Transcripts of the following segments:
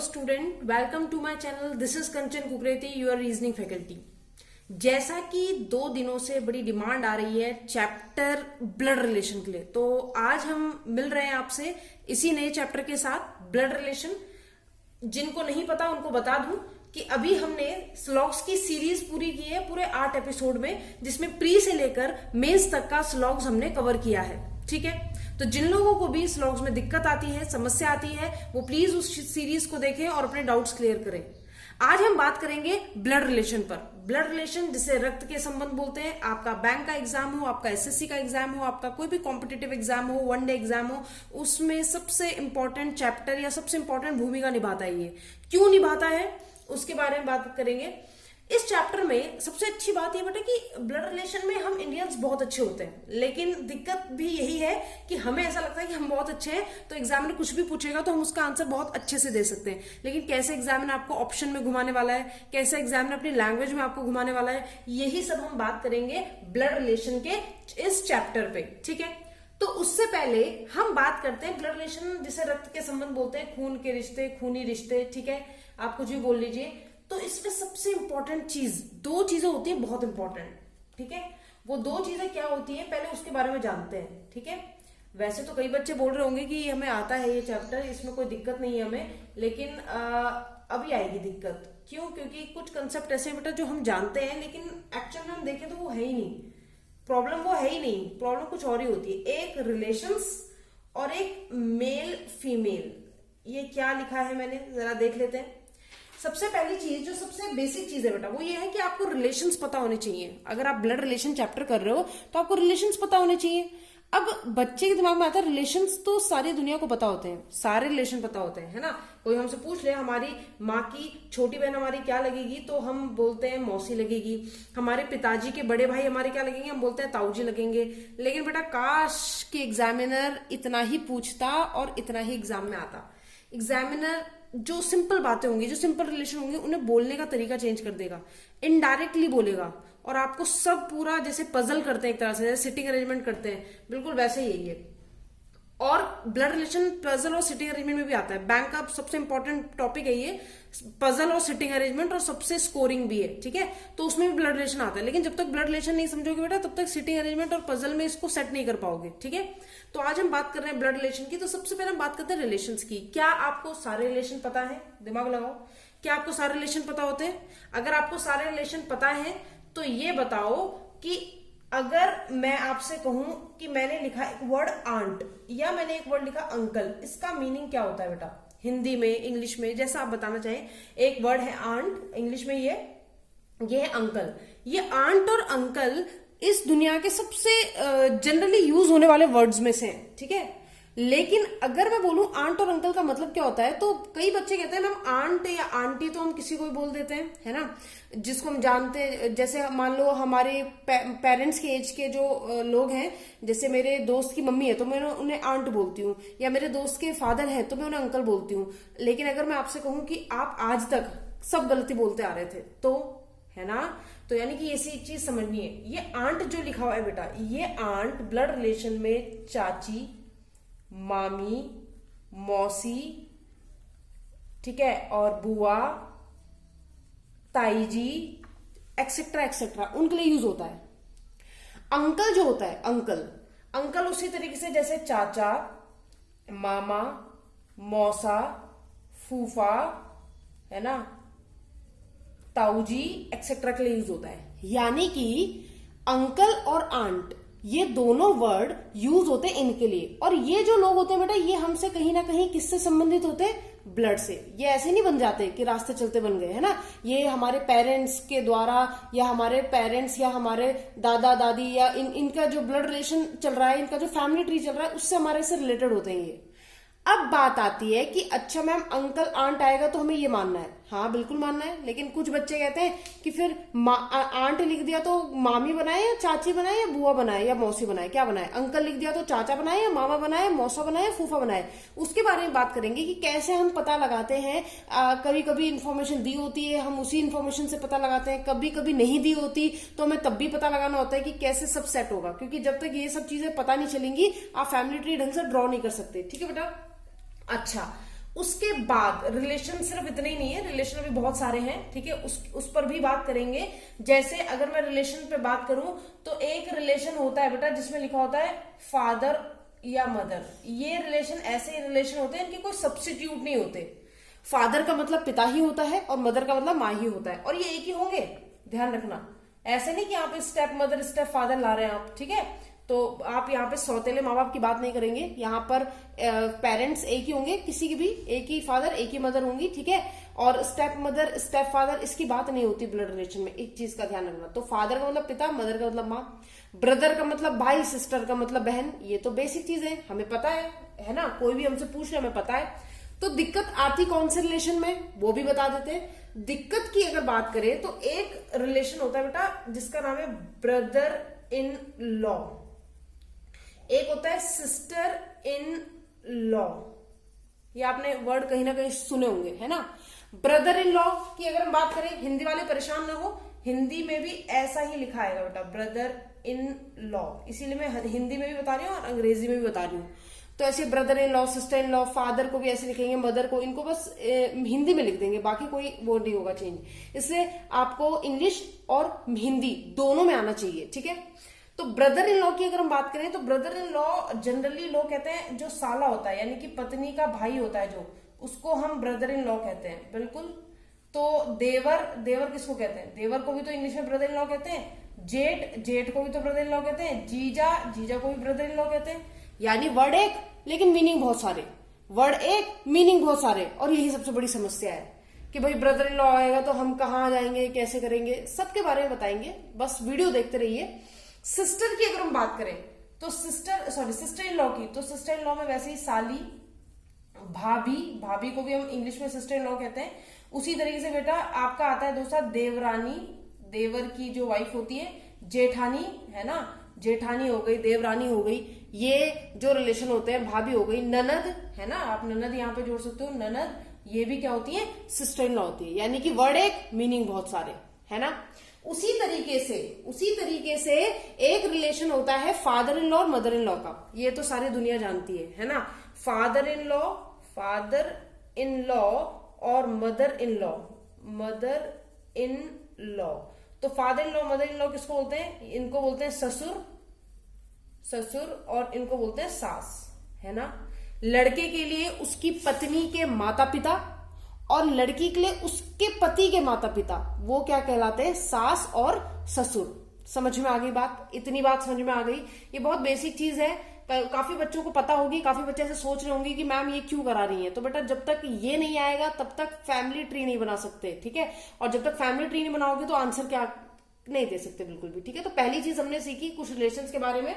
student, welcome to my channel. This is Kanchan Kukreti, your reasoning faculty. जैसा कि 2 दिनों से बड़ी डिमांड आ रही है चैप्टर ब्लड रिलेशन के लिए, तो आज हम मिल रहे हैं आपसे इसी नए चैप्टर के साथ ब्लड रिलेशन। जिनको नहीं पता उनको बता दूं कि अभी हमने स्लॉग्स की सीरीज पूरी की है पूरे 8 एपिसोड में, जिसमें प्री से लेकर मेंस तक का स्लॉग्स हमने कवर किया है। ठीक है, तो जिन लोगों को भी स्लॉग्स में दिक्कत आती है, समस्या आती है, वो प्लीज उस सीरीज को देखें और अपने डाउट्स क्लियर करें। आज हम बात करेंगे ब्लड रिलेशन पर। ब्लड रिलेशन जिसे रक्त के संबंध बोलते हैं। आपका बैंक का एग्जाम हो, आपका एसएससी का एग्जाम हो, आपका कोई भी कॉम्पिटिटिव एग्जाम हो, वनडे एग्जाम हो, उसमें सबसे इंपॉर्टेंट चैप्टर या सबसे इंपॉर्टेंट भूमिका निभाता है। ये क्यों निभाता है उसके बारे में बात करेंगे। इस चैप्टर में सबसे अच्छी बात ये बेटा कि ब्लड रिलेशन में हम इंडियंस बहुत अच्छे होते हैं, लेकिन दिक्कत भी यही है कि हमें ऐसा लगता है कि हम बहुत अच्छे हैं, तो एग्जामिनर कुछ भी पूछेगा तो हम उसका आंसर बहुत अच्छे से दे सकते हैं। लेकिन कैसे एग्जामिनर आपको ऑप्शन में घुमाने वाला है, कैसे एग्जामिनर अपनी लैंग्वेज में आपको घुमाने वाला है, यही सब हम बात करेंगे ब्लड रिलेशन के इस चैप्टर पे। ठीक है, तो उससे पहले हम बात करते हैं ब्लड रिलेशन जिसे रक्त के संबंध बोलते हैं, खून के रिश्ते, खूनी रिश्ते। ठीक है, आप कुछ भी बोल लीजिए। तो इसमें सबसे इंपॉर्टेंट चीज 2 चीजें होती है, बहुत इंपॉर्टेंट। ठीक है, वो 2 चीजें क्या होती है पहले उसके बारे में जानते हैं। ठीक है, वैसे तो कई बच्चे बोल रहे होंगे कि हमें आता है ये चैप्टर, इसमें कोई दिक्कत नहीं है हमें, लेकिन अभी आएगी दिक्कत। क्यों? क्योंकि कुछ कंसेप्ट ऐसे बेटा जो हम जानते हैं लेकिन एक्चुअल में हम देखें तो वो है ही नहीं। प्रॉब्लम वो है ही नहीं, प्रॉब्लम कुछ और ही होती है। एक रिलेशंस और एक मेल फीमेल। ये क्या लिखा है मैंने, जरा देख लेते हैं। सबसे पहली चीज, जो सबसे बेसिक चीज है बेटा, वो ये है कि आपको रिलेशंस पता होने चाहिए। अगर आप ब्लड रिलेशन चैप्टर कर रहे हो तो आपको रिलेशंस पता होने चाहिए। अब बच्चे के दिमाग में आता है रिलेशंस तो सारी दुनिया को पता होते हैं, सारे रिलेशन पता होते हैं, है ना। कोई हमसे पूछ ले हमारी माँ की छोटी बहन हमारी क्या लगेगी, तो हम बोलते हैं मौसी लगेगी। हमारे पिताजी के बड़े भाई हमारे क्या लगेंगे, हम बोलते हैं ताऊजी लगेंगे। लेकिन बेटा काश कि एग्जामिनर इतना ही पूछता और इतना ही एग्जाम में आता। एग्जामिनर जो सिंपल बातें होंगी, जो सिंपल रिलेशन होंगे, उन्हें बोलने का तरीका चेंज कर देगा, इनडायरेक्टली बोलेगा और आपको सब पूरा जैसे पजल करते हैं एक तरह से, जैसे सिटिंग अरेंजमेंट करते हैं, बिल्कुल वैसे ही है ये। और ब्लड रिलेशन पजल और सिटिंग अरेंजमेंट में भी आता है। बैंक का सबसे इंपॉर्टेंट टॉपिक है ये, पजल और सिटिंग अरेंजमेंट, और सबसे स्कोरिंग भी है। ठीक है, तो उसमें भी ब्लड रिलेशन आता है। लेकिन जब तक ब्लड रिलेशन नहीं समझोगे बेटा, तब तक सिटिंग अरेंजमेंट और पजल में इसको सेट नहीं कर पाओगे। ठीक है, तो आज हम बात कर रहे हैं ब्लड रिलेशन की। तो सबसे पहले हम बात करते हैं रिलेशंस की। क्या आपको सारे रिलेशन पता है? दिमाग लगाओ, क्या आपको सारे रिलेशन पता होते हैं? अगर आपको सारे रिलेशन पता है तो ये बताओ कि अगर मैं आपसे कहूं कि मैंने लिखा एक वर्ड आंट या मैंने एक वर्ड लिखा अंकल, इसका मीनिंग क्या होता है बेटा? हिंदी में, इंग्लिश में, जैसा आप बताना चाहें। एक वर्ड है आंट, इंग्लिश में ये है अंकल। ये आंट और अंकल इस दुनिया के सबसे जनरली यूज होने वाले वर्ड्स में से हैं। ठीक है, लेकिन अगर मैं बोलूं आंट और अंकल का मतलब क्या होता है, तो कई बच्चे कहते हैं मैम आंट या आंटी तो हम किसी को भी बोल देते हैं, है ना, जिसको हम जानते हैं। जैसे मान लो हमारे पेरेंट्स के एज के जो लोग हैं, जैसे मेरे दोस्त की मम्मी है तो मैं उन्हें आंट बोलती हूँ, या मेरे दोस्त के फादर है तो मैं उन्हें अंकल बोलती हूँ। लेकिन अगर मैं आपसे कहूँ कि आप आज तक सब गलती बोलते आ रहे थे, तो है ना, तो यानी कि ऐसी चीज समझनी है। ये आंट जो लिखा हुआ है बेटा, ये आंट ब्लड रिलेशन में चाची, मामी, मौसी, ठीक है, और बुआ, ताई जी, एक्सेट्रा एक्सेट्रा, उनके लिए यूज होता है। अंकल जो होता है, अंकल उसी तरीके से जैसे चाचा, मामा, मौसा, फूफा, है ना, ताऊजी, एक्सेट्रा के लिए यूज होता है। यानी कि अंकल और आंट ये दोनों वर्ड यूज होते हैं इनके लिए। और ये जो लोग होते हैं बेटा, ये हमसे कहीं ना कहीं किससे संबंधित होते हैं? ब्लड से। ये ऐसे नहीं बन जाते कि रास्ते चलते बन गए, है ना। ये हमारे पेरेंट्स के द्वारा, या हमारे पेरेंट्स या हमारे दादा दादी, या इनका जो ब्लड रिलेशन चल रहा है, इनका जो फैमिली ट्री चल रहा है, उससे हमारे से रिलेटेड होते हैं ये। अब बात आती है कि अच्छा मैम अंकल आंट आएगा तो हमें ये मानना है। हाँ बिल्कुल मानना है, लेकिन कुछ बच्चे कहते हैं कि फिर आंट लिख दिया तो मामी बनाए या चाची बनाए या बुआ बनाए या मौसी बनाए, क्या बनाए? अंकल लिख दिया तो चाचा बनाए या मामा बनाए, मौसा बनाए, फूफा बनाए। उसके बारे में बात करेंगे कि कैसे हम पता लगाते हैं। कभी कभी इन्फॉर्मेशन दी होती है, हम उसी इन्फॉर्मेशन से पता लगाते हैं। कभी कभी नहीं दी होती तो हमें तब भी पता लगाना होता है कि कैसे सब सेट होगा, क्योंकि जब तक ये सब चीजें पता नहीं चलेंगी आप फैमिली ट्री ढंग से ड्रॉ नहीं कर सकते। ठीक है बेटा, अच्छा उसके बाद रिलेशन सिर्फ इतने ही नहीं है, रिलेशन भी बहुत सारे हैं, ठीक है, उस पर भी बात करेंगे। जैसे अगर मैं रिलेशन पे बात करूं तो एक रिलेशन होता है बेटा जिसमें लिखा होता है फादर या मदर। ये रिलेशन ऐसे रिलेशन होते हैं इनके कोई सब्स्टिट्यूट नहीं होते। फादर का मतलब पिता ही होता है और मदर का मतलब माँ ही होता है, और ये एक ही होंगे, ध्यान रखना। ऐसे नहीं कि आप स्टेप मदर स्टेप फादर ला रहे हैं आप, ठीक है। तो आप यहाँ पे सौतेले माँ बाप की बात नहीं करेंगे, यहाँ पर पेरेंट्स एक ही होंगे, किसी की भी एक ही फादर एक ही मदर होंगी, ठीक है। और स्टेप मदर स्टेप फादर इसकी बात नहीं होती ब्लड रिलेशन में, एक चीज का ध्यान रखना। तो फादर का मतलब पिता, मदर का मतलब माँ, ब्रदर का मतलब भाई, सिस्टर का मतलब बहन। ये तो बेसिक चीज है, हमें पता है ना, कोई भी हमसे पूछ ले हमें पता है। तो दिक्कत आती कौन से रिलेशन में वो भी बता देते हैं। दिक्कत की अगर बात करें तो एक रिलेशन होता है बेटा जिसका नाम है ब्रदर इन लॉ, एक होता है सिस्टर इन लॉ। ये आपने वर्ड कहीं ना कहीं सुने होंगे, है ना। ब्रदर इन लॉ की अगर हम बात करें, हिंदी वाले परेशान ना हो, हिंदी में भी ऐसा ही लिखा आएगा बेटा, ब्रदर इन लॉ। इसीलिए मैं हिंदी में भी बता रही हूँ और अंग्रेजी में भी बता रही हूँ। तो ऐसे brother in law, sister in law, father को भी ऐसे लिखेंगे, मदर को, इनको बस हिंदी में लिख देंगे, बाकी कोई वो नहीं होगा चेंज। इसलिए आपको इंग्लिश और हिंदी दोनों में आना चाहिए, ठीक है। तो ब्रदर इन लॉ की अगर हम बात करें तो ब्रदर इन लॉ जनरली लोग कहते हैं जो साला होता है, यानी कि पत्नी का भाई होता है जो, उसको हम ब्रदर इन लॉ कहते हैं, बिल्कुल। तो देवर, देवर किसको कहते हैं? देवर को भी तो इंग्लिश में ब्रदर इन लॉ कहते हैं। जेठ, जेठ को भी तो ब्रदर इन लॉ कहते हैं। जीजा, जीजा को भी ब्रदर इन लॉ कहते हैं। यानी वर्ड एक लेकिन मीनिंग बहुत सारे, वर्ड एक मीनिंग बहुत सारे। और यही सबसे बड़ी समस्या है कि भाई ब्रदर इन लॉ आएगा तो हम कहाँ जाएंगे, कैसे करेंगे, सबके बारे में बताएंगे, बस वीडियो देखते रहिए। सिस्टर की अगर हम बात करें तो सिस्टर इन लॉ की, तो सिस्टर इन लॉ में वैसे ही साली, भाभी, भाभी को भी हम इंग्लिश में सिस्टर इन लॉ कहते हैं। उसी तरीके से बेटा आपका आता है दूसरा देवरानी, देवर की जो वाइफ होती है, जेठानी, है ना, जेठानी हो गई, देवरानी हो गई। ये जो रिलेशन होते हैं, भाभी हो गई, ननद, है ना, आप ननद यहाँ पे जोड़ सकते हो, ननद, ये भी क्या होती है, सिस्टर इन लॉ होती है। यानी कि वर्ड एक मीनिंग बहुत सारे, है ना। उसी तरीके से एक रिलेशन होता है फादर इन लॉ और मदर इन लॉ का, ये तो सारी दुनिया जानती है ना। फादर इन लॉ और mother in law, mother in law. तो father in law, mother in law किसको बोलते हैं? इनको बोलते हैं ससुर, ससुर, और इनको बोलते हैं सास, है ना। लड़के के लिए उसकी पत्नी के माता पिता और लड़की के लिए उसके पति के माता पिता, वो क्या कहलाते हैं? सास और ससुर। समझ में आ गई बात? इतनी बात समझ में आ गई। ये बहुत बेसिक चीज है, काफी बच्चों को पता होगी, काफी बच्चे ऐसे सोच रहे होंगे कि मैम ये क्यों करा रही है। तो बेटा जब तक ये नहीं आएगा तब तक फैमिली ट्री नहीं बना सकते, ठीक है। और जब तक फैमिली ट्री नहीं बनाओगे तो आंसर क्या नहीं दे सकते, बिल्कुल भी, ठीक है। तो पहली चीज हमने सीखी कुछ रिलेशंस के बारे में।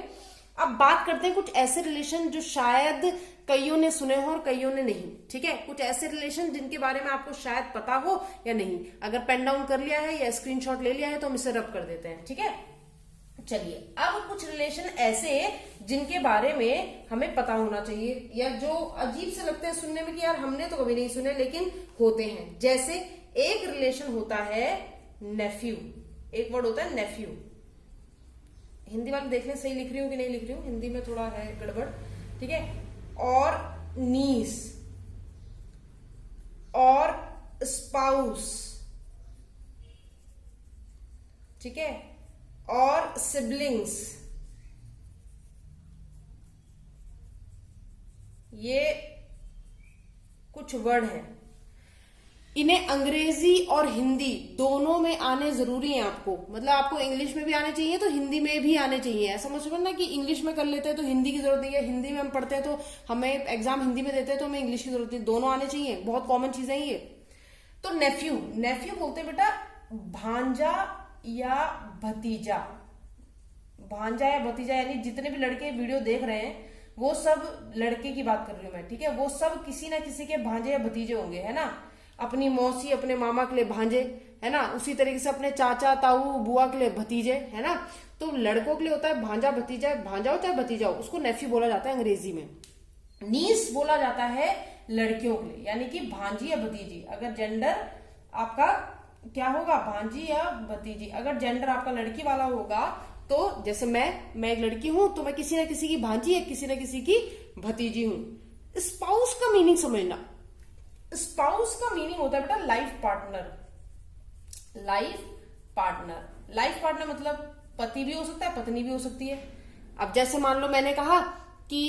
अब बात करते हैं कुछ ऐसे रिलेशन जो शायद कईयों ने सुने हो और कईयों ने नहीं, ठीक है। कुछ ऐसे रिलेशन जिनके बारे में आपको शायद पता हो या नहीं। अगर पेन डाउन कर लिया है या स्क्रीनशॉट ले लिया है तो हम इसे रब कर देते हैं, ठीक है। चलिए अब कुछ रिलेशन ऐसे जिनके बारे में हमें पता होना चाहिए या जो अजीब से लगते हैं सुनने में कि यार हमने तो कभी नहीं सुने लेकिन होते हैं। जैसे एक रिलेशन होता है नेफ्यू, एक वर्ड होता है नेफ्यू। हिंदी वाले देख ले सही लिख रही हूँ कि नहीं लिख रही हूँ, हिंदी में थोड़ा है गड़बड़, ठीक है। और नीस और स्पाउस, ठीक है, और सिबलिंग्स, ये कुछ वर्ड हैं। इन्हें अंग्रेजी और हिंदी दोनों में आने जरूरी है आपको, मतलब आपको इंग्लिश में भी आने चाहिए तो हिंदी में भी आने चाहिए। ऐसा मत समझना कि इंग्लिश में कर लेते हैं तो हिंदी की जरूरत नहीं है, हिंदी में हम पढ़ते हैं तो हमें एग्जाम हिंदी में देते हैं तो हमें इंग्लिश की जरूरत नहीं, दोनों आने चाहिए, बहुत कॉमन चीजें हैं ये। तो नेफ्यू, नेफ्यू बोलते हैं बेटा भांजा या भतीजा। भांजा या भतीजा यानी जितने भी लड़के वीडियो देख रहे हैं वो सब लड़के की बात कर रही हूं मैं, ठीक है। वो सब किसी ना किसी के भांजे या भतीजे होंगे, है ना। अपनी मौसी अपने मामा के लिए भांजे, है ना। उसी तरीके से अपने चाचा ताऊ बुआ के लिए भतीजे, है ना। तो लड़कों के लिए होता है भांजा भतीजा, भांजा हो चाहे भतीजा हो, उसको नेफ्यू बोला जाता है अंग्रेजी में। नीस बोला जाता है लड़कियों के लिए, यानी कि भांजी या भतीजी। अगर जेंडर आपका क्या होगा, भांजी या भतीजी। अगर जेंडर आपका लड़की वाला होगा तो जैसे मैं एक लड़की हूं तो मैं किसी ना किसी की भांजी या किसी ना किसी की भतीजी हूं। स्पाउस का मीनिंग समझना, स्पाउस का मीनिंग होता है बेटा life partner. Life partner, life partner मतलब पति भी हो सकता है, पत्नी भी हो सकती है। अब जैसे मान लो मैंने कहा कि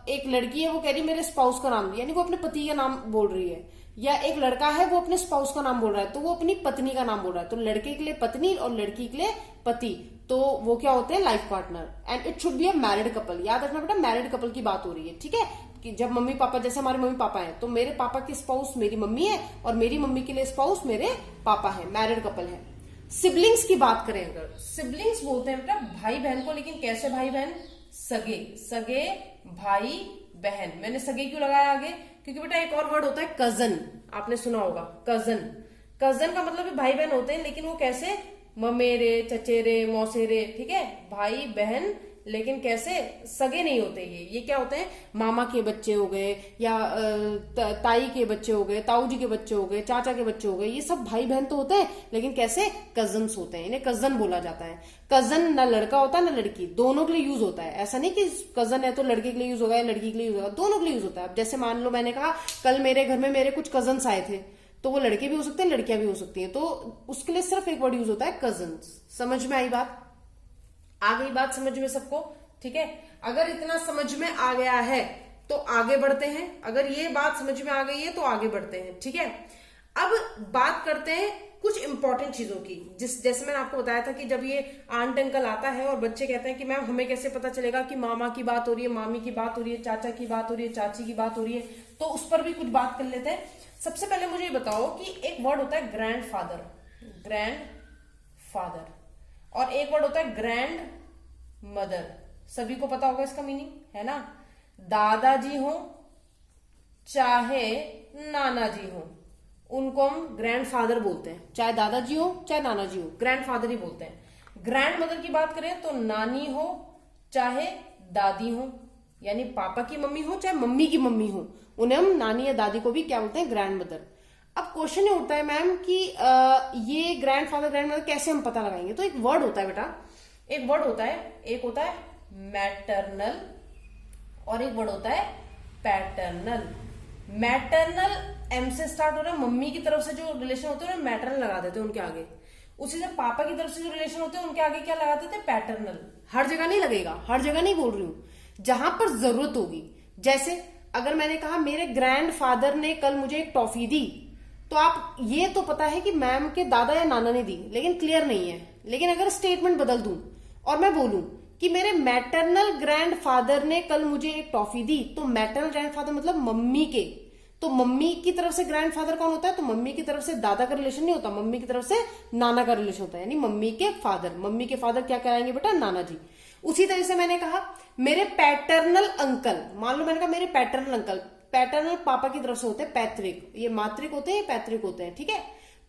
एक लड़की है, वो कह रही मेरे स्पाउस का नाम, यानी वो अपने पति का नाम बोल रही है, या एक लड़का है वो अपने स्पाउस का नाम बोल रहा है, तो वो अपनी पत्नी का नाम बोल रहा है। तो लड़के के लिए पत्नी और लड़की के लिए पति, तो वो क्या होते हैं, life partner. And it should be a married couple. याद रखना बेटा, मैरिड कपल की बात हो रही है, ठीक है। कि जब मम्मी पापा, जैसे हमारे मम्मी पापा हैं, तो मेरे पापा की स्पाउस मेरी मम्मी है और मेरी मम्मी के लिए स्पाउस मेरे पापा है, मैरिड कपल है। सिबलिंग्स की बात करें अगर, सिबलिंग्स बोलते हैं बेटा भाई बहन को, लेकिन कैसे भाई बहन, सगे, सगे भाई बहन। मैंने सगे क्यों लगाया आगे, क्योंकि बेटा एक और वर्ड होता है कजन, आपने सुना होगा कजन। कजन का मतलब भी भाई बहन होते हैं, लेकिन वो कैसे, ममेरे, चचेरे, मौसेरे, ठीक है, भाई बहन, लेकिन कैसे, सगे नहीं होते। ये क्या होते हैं, मामा के बच्चे हो गए, या ताई के बच्चे हो गए, ताऊ जी के बच्चे हो गए, चाचा के बच्चे हो गए, ये सब भाई बहन तो होते हैं, लेकिन कैसे, कजन्स होते हैं, इन्हें कजन बोला जाता है। कजन ना लड़का होता है ना लड़की, दोनों के लिए यूज होता है। ऐसा नहीं कि कजन है तो लड़के के लिए यूज होगा या लड़की के लिए यूज होगा, दोनों के लिए यूज होता है। अब जैसे मान लो मैंने कहा कल मेरे घर में मेरे कुछ कजन्स आए थे, तो वो लड़के भी हो सकते हैं, लड़कियां भी हो सकती हैं, तो उसके लिए सिर्फ एक वर्ड यूज होता है कजन्स। समझ में आई बात, आ गई बात समझ में सबको, ठीक है। अगर इतना समझ में आ गया है तो आगे बढ़ते हैं, अगर ये बात समझ में आ गई है तो आगे बढ़ते हैं, ठीक है। अब बात करते हैं कुछ इंपॉर्टेंट चीजों की, जैसे मैंने आपको बताया था कि जब ये आंट अंकल आता है और बच्चे कहते हैं कि मैम हमें कैसे पता चलेगा कि मामा की बात हो रही है, मामी की बात हो रही है, चाचा की बात हो रही है, चाची की बात हो रही है, तो उस पर भी कुछ बात कर लेते हैं। सबसे पहले मुझे ये बताओ कि एक वर्ड होता है ग्रैंड फादर, ग्रैंड फादर, और एक वर्ड होता है ग्रैंड मदर। सभी को पता होगा इसका मीनिंग, है ना। दादाजी हो चाहे नाना जी हो, उनको हम ग्रैंड फादर बोलते हैं, चाहे दादाजी हो चाहे नाना जी हो, ग्रैंड फादर ही बोलते हैं। ग्रैंड मदर की बात करें तो नानी हो चाहे दादी हो, यानी पापा की मम्मी हो चाहे मम्मी की मम्मी हो, उन्हें हम नानी या दादी को भी क्या बोलते हैं, ग्रैंड मदर। अब क्वेश्चन ये उठता है मैम कि ये ग्रैंड फादर ग्रैंड मदर कैसे हम पता लगाएंगे। तो एक वर्ड होता है बेटा, एक वर्ड होता है, एक होता है मैटरनल और एक वर्ड होता है पैटर्नल। मैटरनल एम से स्टार्ट हो रहा है, मम्मी की तरफ से जो रिलेशन होते हैं मैटरनल लगा देते हैं उनके आगे। उसी से पापा की तरफ से जो रिलेशन होते हैं उनके आगे क्या लगाते थे, पैटर्नल। हर जगह नहीं लगेगा, हर जगह नहीं बोल रही हूं, जहां पर जरूरत होगी। जैसे अगर मैंने कहा मेरे ग्रैंड फादर ने कल मुझे एक टॉफी दी, तो आप ये तो पता है कि मैम के दादा या नाना ने दी, लेकिन क्लियर नहीं है। लेकिन अगर स्टेटमेंट बदल दूं और मैं बोलूं कि मेरे मैटरनल ग्रैंड फादर ने कल मुझे एक टॉफी दी, तो मैटरनल ग्रैंड फादर मतलब मम्मी के, तो मम्मी की तरफ से ग्रैंड फादर कौन होता है, तो मम्मी की तरफ से दादा का रिलेशन नहीं होता, मम्मी की तरफ से नाना का रिलेशन होता है, यानी मम्मी के फादर। मम्मी के फादर क्या कराएंगे बेटा, नाना जी। उसी तरह से मैंने कहा मेरे पैटर्नल अंकल, मान लो मैंने कहा मेरे पैटर्नल अंकल, पैटर्नल पापा की तरफ से होते हैं, पैतृक, ये मातृक होते हैं, पैतृक होते हैं, ठीक है।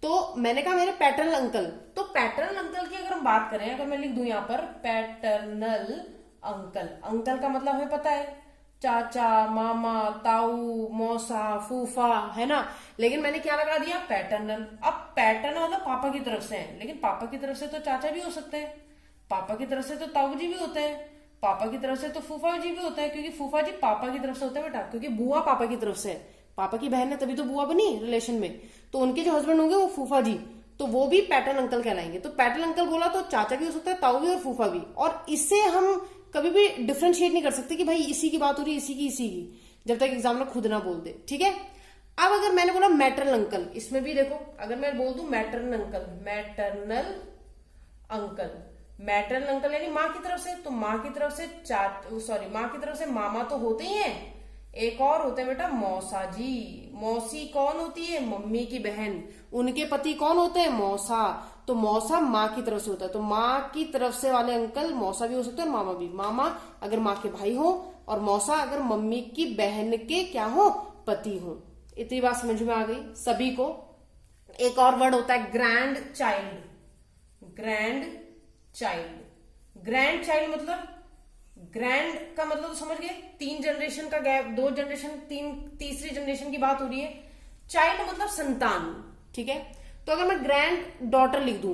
तो मैंने कहा मेरे पैटर्नल अंकल, तो पैटर्नल अंकल की अगर हम बात करें, अगर मैं लिख दूं यहां पर पैटर्नल अंकल, अंकल का मतलब हमें पता है चाचा, मामा, ताऊ, मौसा, फूफा, है ना। लेकिन मैंने क्या लगा दिया, पैटर्नल। अब पैटर्नल मतलब पापा की तरफ से है, लेकिन पापा की तरफ से तो चाचा भी हो सकते हैं, पापा की तरफ से तो ताऊ जी भी होते हैं, पापा की तरफ से तो फूफा जी भी होते हैं, क्योंकि फूफा जी पापा की तरफ से होते हैं बेटा, क्योंकि बुआ पापा की तरफ से है, पापा की बहन है तभी तो बुआ बनी रिलेशन में, तो उनके जो हस्बैंड होंगे वो फूफा जी, तो वो भी पैटर्न अंकल कहलाएंगे। तो पैटर्न अंकल बोला तो चाचा भी हो सकता है, ताऊ भी और फूफा भी, और इससे हम कभी भी डिफ्रेंशिएट नहीं कर सकते कि भाई इसी की बात हो रही है, इसी की, जब तक एग्जामिनर खुद ना बोल दे, ठीक है। अब अगर मैंने बोला मैटरनल अंकल, इसमें भी देखो, अगर मैं बोल दूं maternal uncle, maternal uncle, maternal uncle यानी माँ की तरफ से, तो माँ की तरफ से माँ की तरफ से मामा तो होते ही हैं, एक और होते हैं बेटा मौसा जी। मौसी कौन होती है, मम्मी की बहन, उनके पति कौन होते हैं, मौसा, तो मौसा माँ की तरफ से होता है, तो माँ की तरफ से वाले अंकल मौसा भी हो सकते हैं और मामा भी। मामा अगर माँ के भाई हो और मौसा अगर मम्मी की बहन के क्या हो, पति हो। इतनी बात समझ में आ गई सभी को। एक और वर्ड होता है grand child, grand child, grand child मतलब, ग्रैंड का मतलब तो समझ गए, 3 जनरेशन का गैप, 2 जनरेशन, तीसरी जनरेशन की बात हो रही है। चाइल्ड मतलब संतान, ठीक है। तो अगर मैं ग्रैंड डॉटर लिख दूं,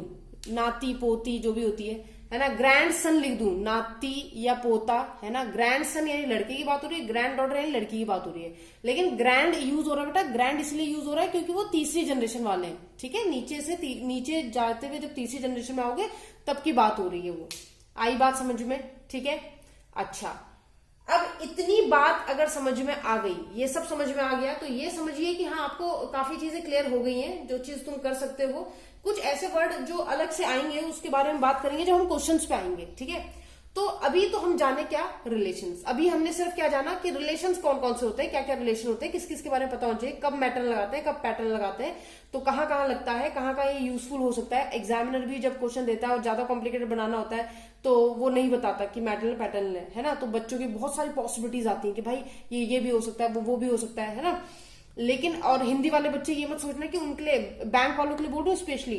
नाती पोती जो भी होती है, है ना, ग्रैंड सन लिख दूं, नाती या पोता, है ना, ग्रैंड सन यानी लड़के की बात हो रही है, ग्रैंड डॉटर यानी लड़की की बात हो रही है। लेकिन ग्रैंड यूज हो रहा है बेटा, ग्रैंड इसलिए यूज हो रहा है क्योंकि वो तीसरी जनरेशन वाले हैं, ठीक है, नीचे से नीचे जाते हुए जब तीसरी जनरेशन में आओगे तब की बात हो रही है वो। आई बात समझ में, ठीक है। अच्छा, अब इतनी बात अगर समझ में आ गई, ये सब समझ में आ गया, तो ये समझिए कि हाँ आपको काफी चीजें क्लियर हो गई हैं, जो चीज तुम कर सकते हो। कुछ ऐसे वर्ड जो अलग से आएंगे उसके बारे में बात करेंगे जब हम क्वेश्चंस पे आएंगे, ठीक है। तो अभी तो हम जाने क्या, रिलेशंस। अभी हमने सिर्फ क्या जाना कि रिलेशंस कौन कौन से होते हैं, क्या क्या रिलेशन होते हैं, किस किस के बारे में पता होना चाहिए, कब मैटर्न लगाते हैं, कब पैटर्न लगाते हैं, तो कहाँ कहाँ लगता है, कहाँ कहाँ ये यूजफुल हो सकता है। एग्जामिनर भी जब क्वेश्चन देता है और ज्यादा कॉम्प्लिकेटेड बनाना होता है तो वो नहीं बताता कि मैटर्नल पैटर्न है ना, तो बच्चों की बहुत सारी पॉसिबिलिटीज आती है कि भाई ये भी हो सकता है, वो भी हो सकता है ना। लेकिन और हिंदी वाले बच्चे ये मत सोचना कि उनके लिए, बैंक वालों के लिए बोल रही हूँ स्पेशली,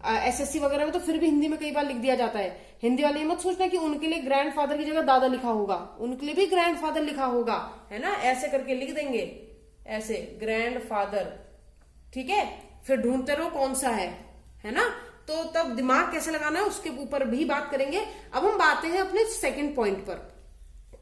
एसएससी वगैरह में तो फिर भी हिंदी में कई बार लिख दिया जाता है। हिंदी वाले ये मत सोचना कि उनके लिए ग्रैंडफादर की जगह दादा लिखा होगा, उनके लिए भी ग्रैंडफादर लिखा होगा, है ना, ऐसे करके लिख देंगे, ऐसे ग्रैंडफादर, ठीक है। फिर ढूंढते रहो कौन सा है ना। तो तब दिमाग कैसे लगाना है उसके ऊपर भी बात करेंगे। अब हम बात हैं अपने सेकंड पॉइंट पर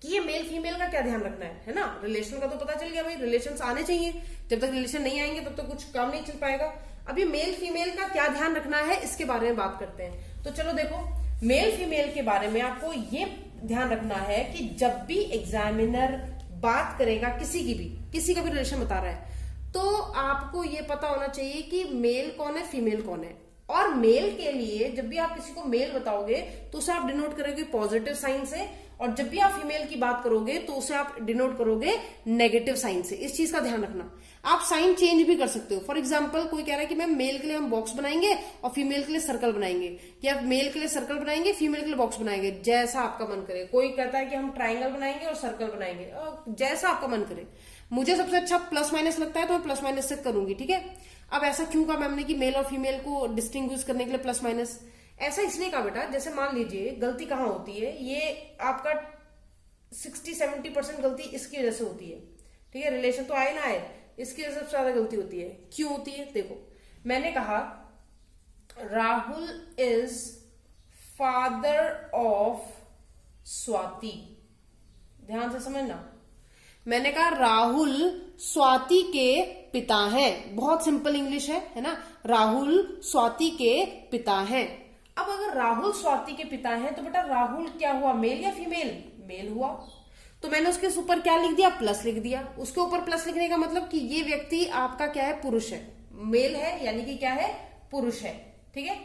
कि ये मेल फीमेल का क्या ध्यान रखना है ना। रिलेशन का तो पता चल गया भाई, रिलेशंस आने चाहिए, जब तक रिलेशन नहीं आएंगे तब तक कुछ काम नहीं चल पाएगा। अभी मेल फीमेल का क्या ध्यान रखना है इसके बारे में बात करते हैं। तो चलो देखो, मेल फीमेल के बारे में आपको ये ध्यान रखना है कि जब भी एग्जामिनर बात करेगा किसी का भी रिलेशन बता रहा है, तो आपको ये पता होना चाहिए कि मेल कौन है, फीमेल कौन है। और मेल के लिए जब भी आप किसी को मेल बताओगे तो उसे आप डिनोट करोगे पॉजिटिव साइन से, और जब भी आप फीमेल की बात करोगे तो उसे आप डिनोट करोगे नेगेटिव साइन से। इस चीज का ध्यान रखना। आप साइन चेंज भी कर सकते हो। फॉर एग्जाम्पल कोई कह रहा है कि मैम मेल के लिए हम बॉक्स बनाएंगे और फीमेल के लिए सर्कल बनाएंगे, या मेल के लिए सर्कल बनाएंगे, फीमेल के लिए बॉक्स बनाएंगे, जैसा आपका मन करे। कोई कहता है कि हम ट्राइंगल बनाएंगे और सर्कल बनाएंगे, जैसा आपका मन करे। मुझे सबसे अच्छा प्लस माइनस लगता है तो मैं प्लस माइनस से करूंगी, ठीक है। अब ऐसा क्यों कहा मैम ने कि मेल और फीमेल को डिस्टिंग्विश करने के लिए प्लस माइनस? ऐसा इसलिए कहा बेटा, जैसे मान लीजिए गलती कहाँ होती है, ये आपका 60-70% गलती इसकी वजह से होती है, ठीक है। रिलेशन तो आए ना आए, इसकी वजह से सबसे ज्यादा गलती होती है। क्यों होती है? देखो, मैंने कहा Rahul is father of Swati, ध्यान से समझना। मैंने कहा राहुल स्वाति के पिता हैं, बहुत सिंपल इंग्लिश है ना। राहुल स्वाति के पिता हैं। अब अगर राहुल स्वाति के पिता हैं तो बेटा राहुल क्या हुआ, मेल या फीमेल? मेल हुआ। तो मैंने उसके ऊपर क्या लिख दिया? प्लस लिख दिया। उसके ऊपर प्लस लिखने का मतलब कि ये व्यक्ति आपका क्या है, पुरुष है, मेल है, यानी कि क्या है, पुरुष है, ठीक है।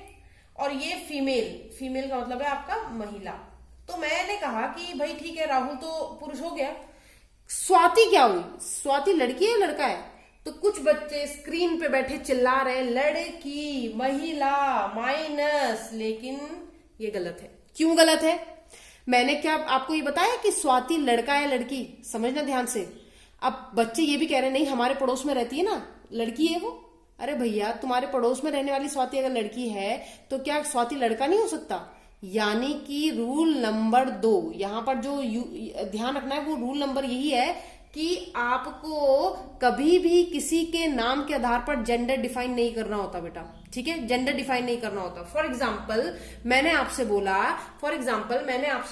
और ये फीमेल का मतलब है आपका महिला। तो मैंने कहा कि भाई ठीक है, राहुल तो पुरुष हो गया, स्वाति क्या हुई? स्वाति लड़की है लड़का है? तो कुछ बच्चे स्क्रीन पे बैठे चिल्ला रहे लड़की, महिला, माइनस, लेकिन ये गलत है। क्यों गलत है? मैंने क्या आपको ये बताया कि स्वाति लड़का है लड़की? समझना ध्यान से। अब बच्चे ये भी कह रहे नहीं हमारे पड़ोस में रहती है ना, लड़की है वो। अरे भैया, तुम्हारे पड़ोस में रहने वाली स्वाति अगर लड़की है तो क्या स्वाति लड़का नहीं हो सकता? यानी कि रूल नंबर 2 यहां पर जो ध्यान रखना है वो रूल नंबर यही है कि आपको कभी भी किसी के नाम के आधार पर जेंडर डिफाइन नहीं करना होता बेटा, ठीक है। जेंडर डिफाइन नहीं करना होता। फॉर एग्जाम्पल मैंने आपसे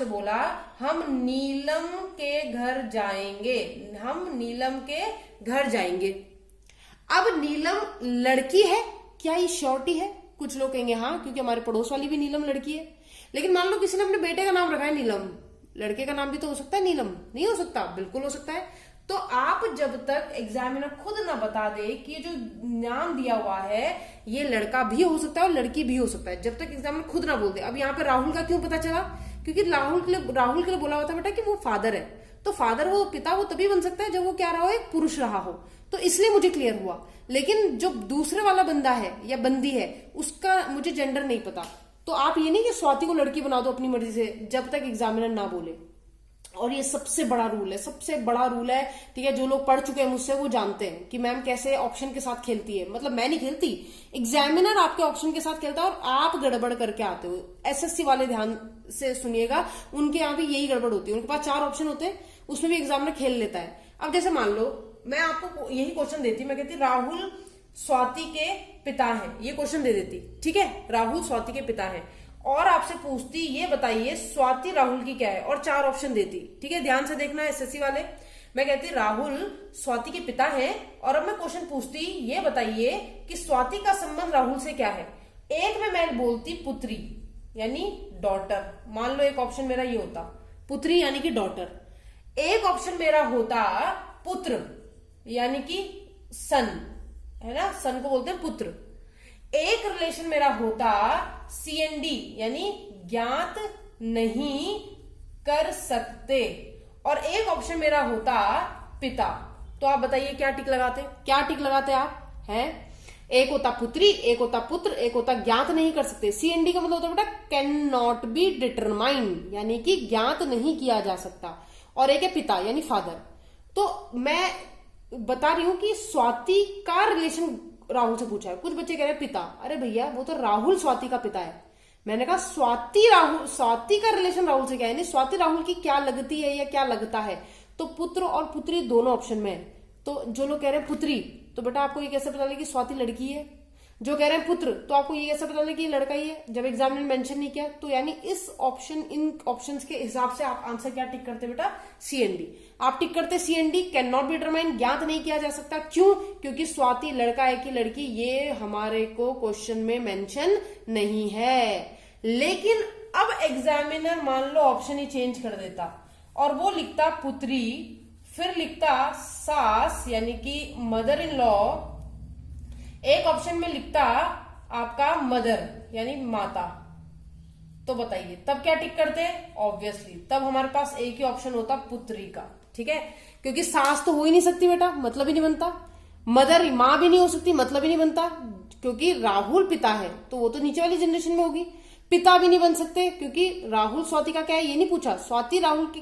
बोला हम नीलम के घर जाएंगे, अब नीलम लड़की है क्या? ये श्योरिटी है? कुछ लोग कहेंगे हाँ, क्योंकि हमारे पड़ोस वाली भी नीलम लड़की है। लेकिन मान लो किसी ने अपने बेटे का नाम रखा है नीलम, लड़के का नाम भी तो हो सकता है नीलम, नहीं हो सकता? बिल्कुल हो सकता है। तो आप जब तक एग्जामिनर खुद ना बता दे कि ये जो नाम दिया हुआ है ये लड़का भी हो सकता है और लड़की भी हो सकता है, जब तक एग्जामिनर खुद ना बोल दे। अब यहाँ पे राहुल का क्यों पता चला? क्योंकि राहुल के लिए बोला हुआ था बेटा कि वो फादर है, तो फादर वो पिता वो तभी बन सकता है जब वो क्या रहा हो, एक पुरुष रहा हो। तो इसलिए मुझे क्लियर हुआ। लेकिन जो दूसरे वाला बंदा है या बंदी है उसका मुझे जेंडर नहीं पता। तो आप ये नहीं कि स्वाति को लड़की बना दो अपनी मर्जी से, जब तक एग्जामिनर ना बोले। और ये सबसे बड़ा रूल है, ठीक है। जो लोग पढ़ चुके हैं मुझसे वो जानते हैं कि मैम कैसे ऑप्शन के साथ खेलती है। मतलब मैं नहीं खेलती, एग्जामिनर आपके ऑप्शन के साथ खेलता है और आप गड़बड़ करके आते हो। एसएससी वाले ध्यान से सुनिएगा, उनके यहाँ भी यही गड़बड़ होती है। उनके पास 4 ऑप्शन होते हैं, उसमें भी एग्जामिनर खेल लेता है। अब जैसे मान लो मैं आपको यही क्वेश्चन देती, मैं कहती राहुल स्वाति के पिता हैं, ये क्वेश्चन दे देती, ठीक है। राहुल स्वाति के पिता हैं और आपसे पूछती ये बताइए स्वाति राहुल की क्या है, और 4 ऑप्शन देती। ठीक है, ध्यान से देखना एसएससी वाले। मैं कहती राहुल स्वाति के पिता है, और अब मैं क्वेश्चन पूछती ये बताइए कि स्वाति का संबंध राहुल से क्या है। एक में मैं बोलती पुत्री यानी डॉटर, मान लो एक ऑप्शन मेरा ये होता पुत्री यानी कि डॉटर, एक ऑप्शन मेरा होता पुत्र यानी कि सन, है ना, सन को बोलते हैं पुत्र। एक रिलेशन मेरा होता CND यानी ज्ञात नहीं कर सकते, और एक ऑप्शन मेरा होता पिता। तो आप बताइए क्या टिक लगाते, क्या टिक लगाते आप हैं? एक होता पुत्री, एक होता पुत्र, एक होता ज्ञात नहीं कर सकते। CND का मतलब होता है बेटा कैन नॉट बी डिटरमाइंड यानी कि ज्ञात नहीं किया जा सकता, और एक है पिता यानी फादर। तो मैं बता रही हूं कि स्वाति का रिलेशन राहुल से पूछा है। कुछ बच्चे कह रहे हैं पिता, अरे भैया वो तो राहुल स्वाति का पिता है। मैंने कहा स्वाति का रिलेशन राहुल से क्या है, यानी स्वाति राहुल की क्या लगती है या क्या लगता है। तो पुत्र और पुत्री दोनों ऑप्शन में है। तो जो लोग कह रहे हैं पुत्री, तो बेटा आपको ये कैसे पता लगे कि स्वाति लड़की है। जो कह रहे हैं पुत्र, तो आपको ये कैसे पता लगे कि लड़का ही है जब एग्जाम में मेंशन नहीं किया। तो यानी इस ऑप्शन, इन ऑप्शंस के हिसाब से आप आंसर क्या टिक करते बेटा, CND। आप टिक करते CND, can not be determined, ज्ञात नहीं किया जा सकता। क्यों? क्योंकि स्वाति लड़का है कि लड़की ये हमारे को क्वेश्चन में मेंशन नहीं है। लेकिन अब एग्जामिनर मान लो ऑप्शन ही चेंज कर देता और वो लिखता पुत्री, फिर लिखता सास यानी कि मदर इन लॉ, एक ऑप्शन में लिखता आपका मदर यानी माता। तो बताइए तब क्या टिक करते? ऑब्वियसली तब हमारे पास एक ही ऑप्शन होता पुत्री का। ठीक है, क्योंकि सास तो हो ही नहीं सकती बेटा, मतलब ही नहीं बनता। मदर मां भी नहीं हो सकती, मतलब ही नहीं बनता, क्योंकि राहुल पिता है तो वो तो नीचे वाली जनरेशन में होगी। पिता भी नहीं बन सकते क्योंकि राहुल स्वाति का क्या है ये नहीं पूछा, स्वाति राहुल की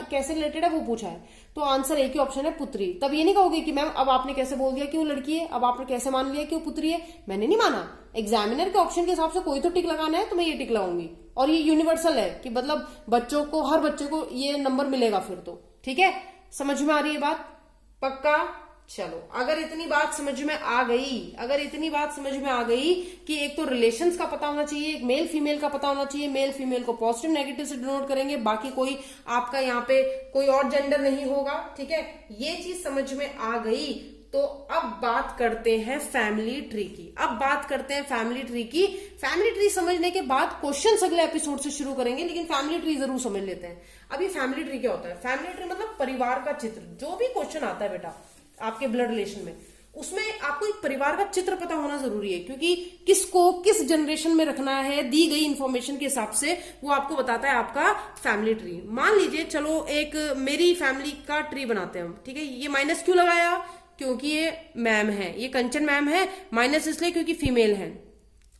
कैसे रिलेटेड है वो पूछा है। तो आंसर एक ही ऑप्शन है पुत्री। तब ये नहीं कहोगे कि मैम अब आपने कैसे बोल दिया कि वो लड़की है, अब आपने कैसे मान लिया कि वो पुत्री है। मैंने नहीं माना, एग्जामिनर के ऑप्शन के हिसाब से कोई तो टिक लगाना है तो मैं ये टिक लगाऊंगी। और ये यूनिवर्सल है कि मतलब बच्चों को, हर बच्चे को ये नंबर मिलेगा फिर तो। ठीक है, समझ में आ रही है बात? पक्का? चलो, अगर इतनी बात समझ में आ गई कि एक तो रिलेशंस का पता होना चाहिए, एक मेल फीमेल का पता होना चाहिए, मेल फीमेल को पॉजिटिव नेगेटिव से डिनोट करेंगे, बाकी कोई आपका यहाँ पे कोई और जेंडर नहीं होगा। ठीक है, ये चीज समझ में आ गई। तो अब बात करते हैं फैमिली ट्री की। फैमिली ट्री समझने के बाद क्वेश्चंस अगले एपिसोड से शुरू करेंगे, लेकिन फैमिली ट्री जरूर समझ लेते हैं। अभी फैमिली ट्री क्या होता है? फैमिली ट्री मतलब परिवार का चित्र। जो भी क्वेश्चन आता है बेटा आपके ब्लड रिलेशन में, उसमें आपको एक परिवार का चित्र पता होना जरूरी है, क्योंकि किसको किस जनरेशन में रखना है दी गई इंफॉर्मेशन के हिसाब से वो आपको बताता है आपका फैमिली ट्री। मान लीजिए, चलो एक मेरी फैमिली का ट्री बनाते हैं हम। ठीक है, ये माइनस क्यों लगाया? क्योंकि ये मैम है, ये कंचन मैम है। माइनस इसलिए क्योंकि फीमेल है।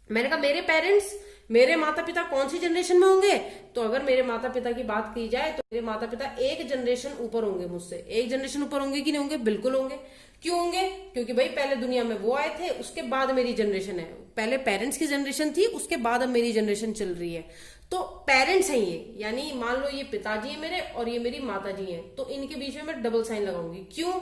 मैंने कहा मेरे पेरेंट्स, मेरे माता पिता कौन सी जनरेशन में होंगे? तो अगर मेरे माता पिता की बात की जाए तो मेरे माता पिता एक जनरेशन ऊपर होंगे मुझसे। एक जनरेशन ऊपर होंगे कि नहीं होंगे? बिल्कुल होंगे। क्यों होंगे? क्योंकि भाई पहले दुनिया में वो आए थे, उसके बाद मेरी जनरेशन है। पहले पेरेंट्स की जनरेशन थी, उसके बाद अब मेरी जनरेशन चल रही है। तो पेरेंट्स हैं ये, यानी मान लो ये पिताजी है मेरे और ये मेरी माता जी है, तो इनके बीच में मैं डबल साइन लगाऊंगी। क्यों?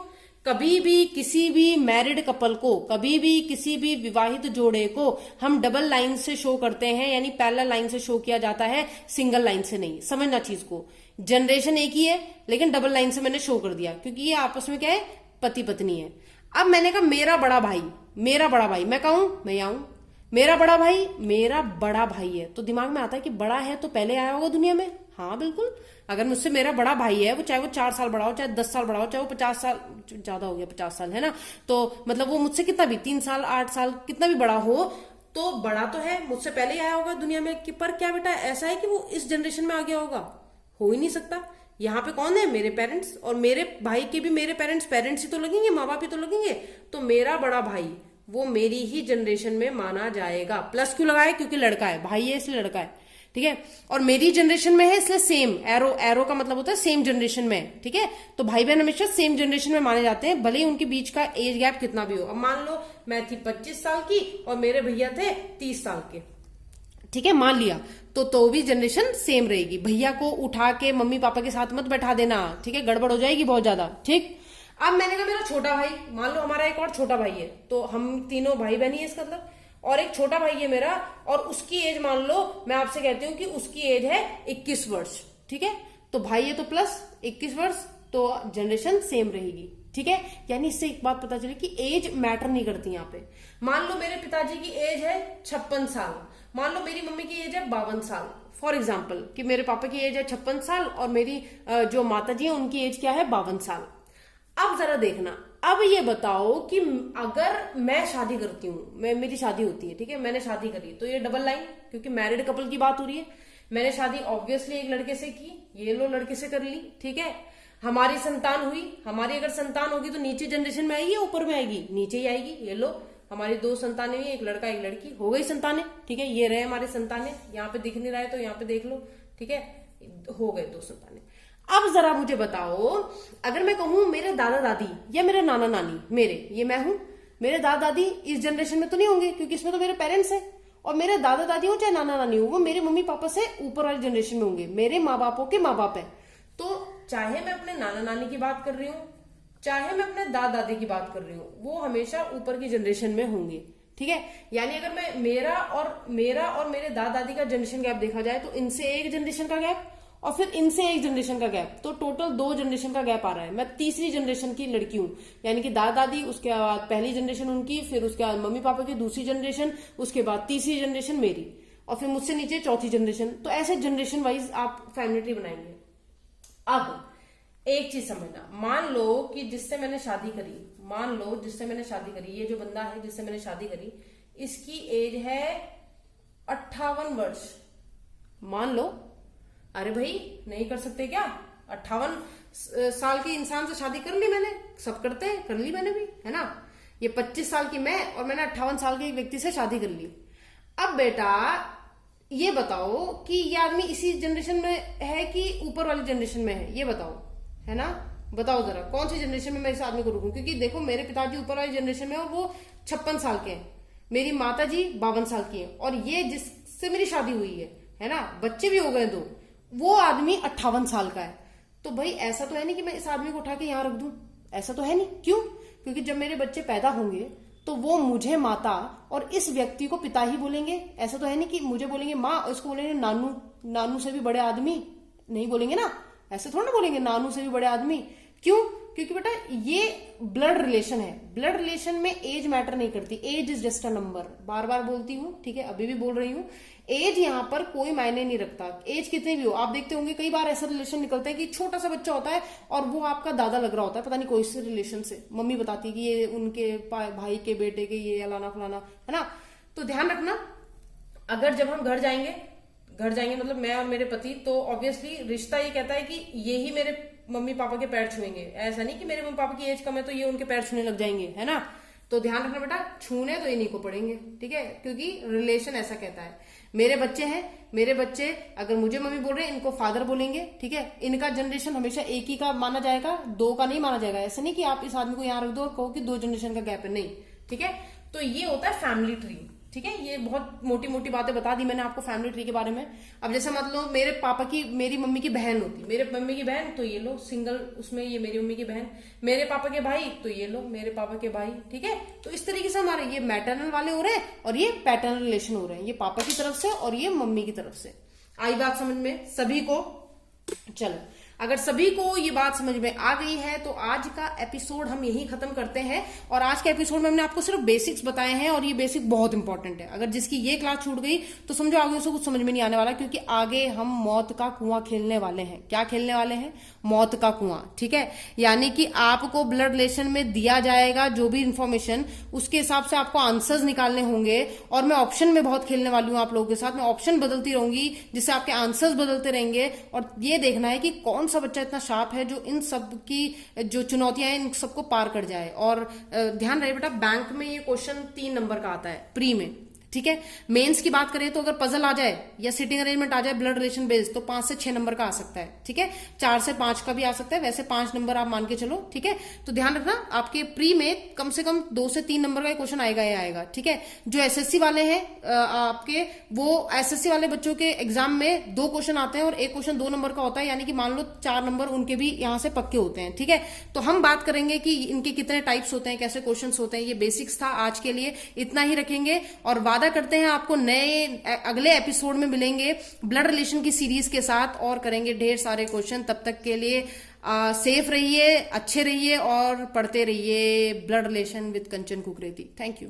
कभी भी किसी भी मैरिड कपल को, कभी भी किसी भी विवाहित जोड़े को हम डबल लाइन से शो करते हैं, यानी पैरेलल लाइन से शो किया जाता है, सिंगल लाइन से नहीं। समझना चीज को, जनरेशन एक ही है लेकिन डबल लाइन से मैंने शो कर दिया, क्योंकि ये आपस में क्या है, पति पत्नी है। अब मैंने कहा मेरा बड़ा भाई, मैं कहूं, मैं आऊं, मेरा बड़ा भाई है, तो दिमाग में आता है कि बड़ा है तो पहले आया होगा दुनिया में। हाँ बिल्कुल, अगर मुझसे मेरा बड़ा भाई है, वो चाहे वो 4 साल बड़ा हो, चाहे 10 साल बड़ा हो, चाहे वो 50 साल, ज्यादा हो गया 50 साल है ना, तो मतलब वो मुझसे कितना भी 3 साल 8 साल कितना भी बड़ा हो, तो बड़ा तो है, मुझसे पहले ही आया होगा दुनिया में। पर क्या बेटा ऐसा है कि वो इस जनरेशन में आ गया होगा? हो ही नहीं सकता। यहाँ पे कौन है? मेरे पेरेंट्स, और मेरे भाई के भी मेरे पेरेंट्स ही तो लगेंगे, माँ बाप ही तो लगेंगे। तो मेरा बड़ा भाई वो मेरी ही जनरेशन में माना जाएगा। प्लस क्यों लगाया? क्योंकि लड़का है, भाई है इसलिए लड़का है। ठीक है, और मेरी जनरेशन में है इसलिए सेम, एरो का मतलब होता है सेम जनरेशन में। ठीक है, तो भाई बहन हमेशा सेम जनरेशन में माने जाते हैं, भले ही उनके बीच का एज गैप कितना भी हो। अब मान लो मैं थी 25 साल की और मेरे भैया थे 30 साल के, ठीक है, मान लिया, तो भी जनरेशन सेम रहेगी। भैया को उठा के मम्मी पापा के साथ मत बैठा देना, ठीक है, गड़बड़ हो जाएगी बहुत ज्यादा। ठीक, अब मैंने कहा मेरा छोटा भाई, मान लो हमारा एक और छोटा भाई है, तो हम तीनों भाई बहन ही है इसका मतलब। और एक छोटा भाई है मेरा, और उसकी एज मान लो, मैं आपसे कहती हूँ कि उसकी एज है 21 वर्ष, ठीक है। तो भाई है तो प्लस 21 वर्ष, तो जनरेशन सेम रहेगी, ठीक है। यानी इससे एक बात पता चली कि एज मैटर नहीं करती यहाँ पे। मान लो मेरे पिताजी की एज है 56 साल, मान लो मेरी मम्मी की एज है 52 साल, फॉर एग्जाम्पल कि मेरे पापा की एज है 56 साल और मेरी जो माता जी है उनकी एज क्या है 52 साल। अब जरा देखना, अब ये बताओ कि अगर मैं शादी करती हूँ, मेरी शादी होती है, ठीक है, मैंने शादी करी, तो ये डबल लाइन, क्योंकि मैरिड कपल की बात हो रही है। मैंने शादी ऑब्वियसली एक लड़के से की, ये लो लड़के से कर ली, ठीक है। हमारी संतान हुई, हमारी अगर संतान होगी तो नीचे जनरेशन में आएगी या ऊपर में आएगी? नीचे ही आएगी। ये लो हमारी 2 संतानें हुई, एक लड़का एक लड़की, हो गई संतानें, ठीक है। ये रहे हमारे संतानें, यहाँ पे दिख नहीं रहा है तो यहाँ पे देख लो, ठीक है, हो गए 2 संतानें। अब जरा मुझे बताओ, अगर मैं कहूं मेरे दादा दादी या मेरे नाना नानी, ये मैं हूं, मेरे दादा दादी इस जनरेशन में तो नहीं होंगे क्योंकि इसमें तो मेरे पेरेंट्स हैं, और मेरे दादा दादी हो चाहे नाना नानी हो, वो मेरे मम्मी पापा से ऊपर वाली जनरेशन में होंगे, मेरे माँ बापों के माँ बाप है। तो चाहे मैं अपने नाना नानी की बात कर रही हूँ, चाहे मैं अपने दादा दादी की बात कर रही हूँ, वो हमेशा ऊपर की जनरेशन में होंगे, ठीक है। यानी अगर मैं मेरा और मेरे दादा दादी का जनरेशन गैप देखा जाए तो इनसे एक जनरेशन का गैप और फिर इनसे एक जनरेशन का गैप, तो टोटल 2 जनरेशन का गैप आ रहा है। मैं तीसरी जनरेशन की लड़की हूं, यानी कि दादा दादी, उसके बाद पहली जनरेशन उनकी, फिर उसके बाद मम्मी पापा की दूसरी जनरेशन, उसके बाद तीसरी जनरेशन मेरी, और फिर मुझसे नीचे चौथी जनरेशन। तो ऐसे जनरेशन वाइज आप फैमिली ट्री बनाएंगे। अब एक चीज समझना, मान लो कि जिससे मैंने शादी करी, ये जो बंदा है जिससे मैंने शादी करी, इसकी एज है 58 वर्ष, मान लो। अरे भाई नहीं कर सकते क्या? 58 साल के इंसान से शादी कर ली मैंने, सब करते हैं, कर ली मैंने भी, है ना। ये 25 साल की मैं और मैंने 58 साल के एक व्यक्ति से शादी कर ली। अब बेटा ये बताओ कि ये आदमी इसी जनरेशन में है कि ऊपर वाली जनरेशन में है, ये बताओ, है ना। बताओ जरा कौन सी जनरेशन में मैं इस आदमी को रोकूं, क्योंकि देखो मेरे पिताजी ऊपर वाली जनरेशन में और वो 56 साल के हैं, मेरी माता जी 52 साल की है, और ये जिससे मेरी शादी हुई है ना, बच्चे भी हो गए 2, वो आदमी 58 साल का है। तो भाई ऐसा तो है नहीं कि मैं इस आदमी को उठा के यहां रख दूं, ऐसा तो है नहीं। क्यों? क्योंकि जब मेरे बच्चे पैदा होंगे तो वो मुझे माता और इस व्यक्ति को पिता ही बोलेंगे। ऐसा तो है नहीं कि मुझे बोलेंगे माँ और इसको बोलेंगे नानू, नानू से भी बड़े आदमी, नहीं बोलेंगे ना, ऐसे थोड़ा ना बोलेंगे नानू से भी बड़े आदमी। क्यों? क्योंकि बेटा ये ब्लड रिलेशन है, ब्लड रिलेशन में एज मैटर नहीं करती, age is just a number, बार बार बोलती हूँ, ठीक है, अभी भी बोल रही हूँ, एज यहाँ पर कोई मायने नहीं रखता, एज कितनी भी हो। आप देखते होंगे कई बार ऐसा रिलेशन निकलता है कि छोटा सा बच्चा होता है और वो आपका दादा लग रहा होता है, पता नहीं कोई से रिलेशन से, मम्मी बताती है कि ये उनके भाई के बेटे के, ये अलाना फलाना, है ना। तो ध्यान रखना, अगर जब हम घर जाएंगे मतलब मैं और मेरे पति, तो ऑब्वियसली रिश्ता ये कहता है कि ये ही मेरे मम्मी पापा के पैर छुएंगे। ऐसा नहीं कि मेरे मम्मी पापा की एज कम है तो ये उनके पैर छूने लग जाएंगे, है ना। तो ध्यान रखना बेटा, छूने तो इन्हीं को पड़ेंगे, ठीक है, क्योंकि रिलेशन ऐसा कहता है। मेरे बच्चे हैं, मेरे बच्चे अगर मुझे मम्मी बोल रहे हैं, इनको फादर बोलेंगे, ठीक है। इनका जनरेशन हमेशा एक ही का माना जाएगा, 2 का नहीं माना जाएगा। ऐसा नहीं कि आप इस आदमी को यहाँ रख दो और कहो कि 2 जनरेशन का गैप है, नहीं, ठीक है। तो ये होता है फैमिली ट्री, ठीक है। ये बहुत मोटी मोटी बातें बता दी मैंने आपको फैमिली ट्री के बारे में। अब जैसे मतलब मेरे पापा की, मेरी मम्मी की बहन होती, मेरे मम्मी की बहन, तो ये लो सिंगल, उसमें ये मेरी मम्मी की बहन, मेरे पापा के भाई, तो ये लो मेरे पापा के भाई, ठीक है। तो इस तरीके से हमारे ये मैटरनल वाले हो रहे हैं और ये पैटर्नल रिलेशन हो रहे हैं, ये पापा की तरफ से और ये मम्मी की तरफ से। आई बात समझ में सभी को? चलो, अगर सभी को ये बात समझ में आ गई है तो आज का एपिसोड हम यही खत्म करते हैं। और आज के एपिसोड में हमने आपको सिर्फ बेसिक्स बताए हैं और ये बेसिक बहुत इंपॉर्टेंट है। अगर जिसकी ये क्लास छूट गई तो समझो आगे उसको कुछ समझ में नहीं आने वाला, क्योंकि आगे हम मौत का कुआं खेलने वाले हैं। क्या खेलने वाले हैं? मौत का कुआं, ठीक है। यानी कि आपको ब्लड रिलेशन में दिया जाएगा जो भी इंफॉर्मेशन, उसके हिसाब से आपको आंसर्स निकालने होंगे। और मैं ऑप्शन में बहुत खेलने वाली हूँ आप लोगों के साथ, मैं ऑप्शन बदलती रहूंगी जिससे आपके आंसर्स बदलते रहेंगे। और ये देखना है कि कौन सा बच्चा इतना शार्प है जो इन सब की जो चुनौतियां हैं इन सबको पार कर जाए। और ध्यान रहे बेटा, बैंक में ये क्वेश्चन 3 नंबर का आता है प्री में, ठीक है। मेंस की बात करें तो अगर पजल आ जाए या सिटिंग अरेंजमेंट आ जाए ब्लड रिलेशन बेस्ड तो 5 से 6 नंबर का आ सकता है, ठीक है। 4 से 5 का भी आ सकता है, वैसे 5 नंबर आप मान के चलो, ठीक है। तो ध्यान रखना आपके प्री में कम से कम 2 से 3 नंबर का क्वेश्चन आएगा ही आएगा, ठीक है। जो एसएससी वाले हैं आपके, वो एसएससी वाले बच्चों के एग्जाम में 2 क्वेश्चन आते हैं और एक क्वेश्चन 2 नंबर का होता है, यानी कि मान लो 4 नंबर उनके भी यहां से पक्के होते हैं, ठीक है। तो हम बात करेंगे कि इनके कितने टाइप्स होते हैं, कैसे क्वेश्चन होते हैं। ये बेसिक्स था आज के लिए, इतना ही रखेंगे और वादा करते हैं आपको नए अगले एपिसोड में मिलेंगे ब्लड रिलेशन की सीरीज के साथ और करेंगे ढेर सारे क्वेश्चन। तब तक के लिए सेफ रहिए, अच्छे रहिए और पढ़ते रहिए blood relation with Kanchan Kukreti. Thank you.